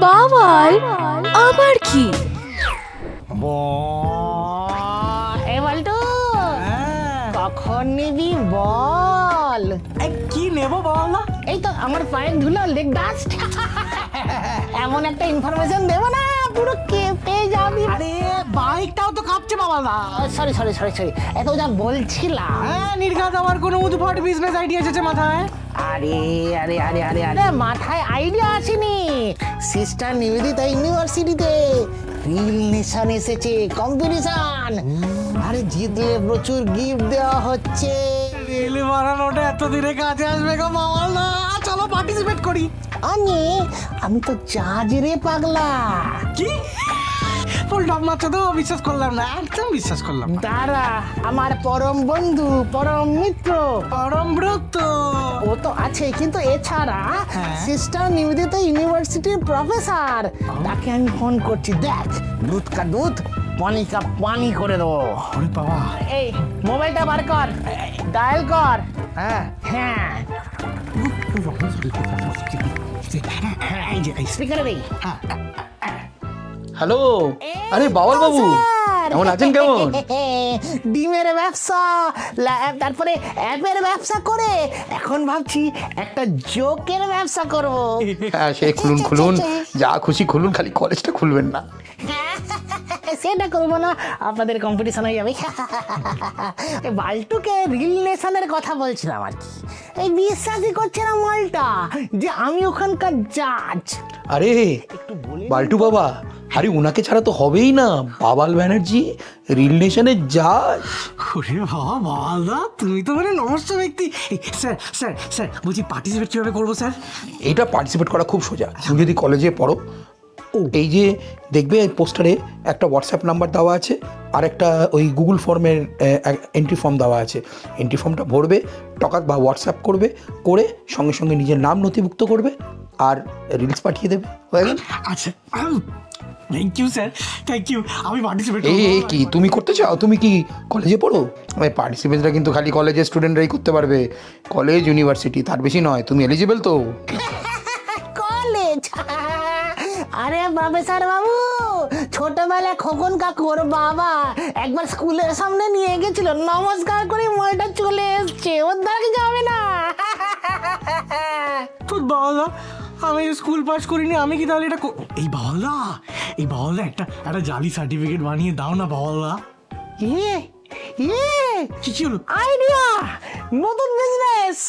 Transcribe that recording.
Bowel আবার কি? বলটু কখন নিবি বল? কি নেবো বল? এই তো আমার পায়ের ধুলো, লেগ ডাস্ট। এমন একটা ইনফরমেশন দেবো না পুরো কেঁপে যাবি। আরে বাইকটাও তো কাঁপছে বাবা। সরি সরি সরি সরি, এত যা বলছিলাম। নির্ঘাত আমার কোনো উদ্ভট বিজনেস আইডিয়া এসেছে মাথায়। আরে আরে আরে আরে আরে মাথায় আইডিয়া আসেনি, সিস্টার নিবেদিতা ইউনিভার্সিটিতে রিল নেশন এসেছে, কম্পিটিশন। আরে জিতলে প্রচুর গিফট দেওয়া হচ্ছে। রিল বানানোটা এতদিনে কাজে আসবে গো বাবা না। চলো পার্টিসিপেট করি। আমি তো জাজ রে পাগলা। কি ফুল ডব মারছো তো? বিশ্বাস করলাম না, একদম বিশ্বাস করলাম না। তারা আমার পরম বন্ধু, পরম মিত্র, পরম ব্রত ও তো আছে, কিন্তু এছাড়া হ্যাঁ। সিস্টার নিবেদিতা ইউনিভার্সিটির প্রফেসর, তাকে আমি ফোন করছি। দেখ, দুধ কা দুধ, পানি কা পানি করে দেবো। ওরে বাবা, এই মোবাইলটা বার কর, ডায়াল কর। হ্যাঁ হ্যাঁ, এই যে স্পিকারে দেই। হ্যালো, আরে বাওয়াল বাবু, কেমন আছেন? কেমন? ডিমের ব্যবসা, তারপরে অ্যাপের ব্যবসা করে এখন ভাবছি একটা জোকের ব্যবসা করব। হ্যাঁ, সে খুলুন খুলুন, যা খুশি খুলুন, খালি কলেজটা খুলবেন না। সেটা করবো না, আপনাদের কম্পিটিশন হয়ে যাবে। বাল্টুকে রিল নেশনের কথা বলছিলাম আর কি। এই বিশ্বাসই করছে না মালটা যে আমি ওখানকার জাজ। আরে বাল্টু বাবা, আরে উনাকে ছাড়া তো হবেই না। বাবাল ব্যানার্জি রিল নেশনের জাজ। ওরে বাবা বাবা, তুমি তো মানে নমস্ত ব্যক্তি। স্যার স্যার স্যার বলছি পার্টিসিপেট কিভাবে করবো স্যার? এটা পার্টিসিপেট করা খুব সোজা। তুমি যদি কলেজে পড়ো, এই যে দেখবে পোস্টারে একটা হোয়াটসঅ্যাপ নাম্বার দেওয়া আছে, আর একটা ওই গুগল ফর্মের এন্ট্রি ফর্ম দেওয়া আছে। এন্ট্রি ফর্মটা ভরবে, টকাক বা হোয়াটসঅ্যাপ করবে, করে সঙ্গে সঙ্গে নিজের নাম নথিভুক্ত করবে আর রিলস পাঠিয়ে দেবে, হয়ে গেল। আচ্ছা, thank you sir, thank you. আমি পার্টিসিপেট এই কি তুমি করতে চাও? তুমি কি কলেজে পড়ো? পার্টিসিপেটটা কিন্তু খালি কলেজের স্টুডেন্টরাই করতে পারবে, কলেজ ইউনিভার্সিটি তার বেশি নয়। তুমি এলিজিবল তো? কলেজ? আরে প্রফেসর বাবু, ছোটবেলা খোকন কাকুর বাবা একবার স্কুলের সামনে নিয়ে গেছিল, নমস্কার করে মালটা চলে এসছে, ওর দ্বারা যাবে না। তোর বাবা, আমি স্কুল পাস করিনি, আমি কি তাহলে এটা এই বাবা, এই বাবা একটা জালি সার্টিফিকেট বানিয়ে দাও না বাবা। কি হলো? কি হলো? আইডিয়া, নতুন বিজনেস।